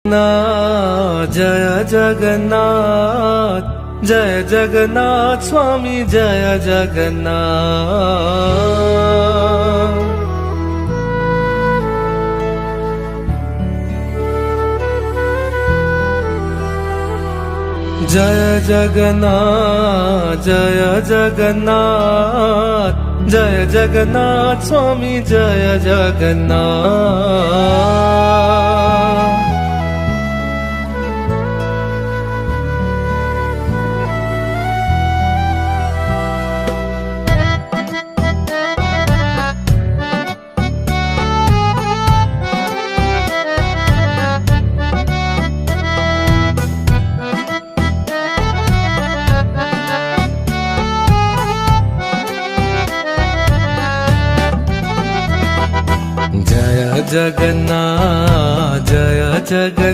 जय जगन्नाथ जय जगन्नाथ स्वामी जय जगन्नाथ। जय जगन्नाथ जय जगन्नाथ जय जगन्नाथ स्वामी जय जगन्नाथ। जय जगन्नाथ जय जगन्नाथ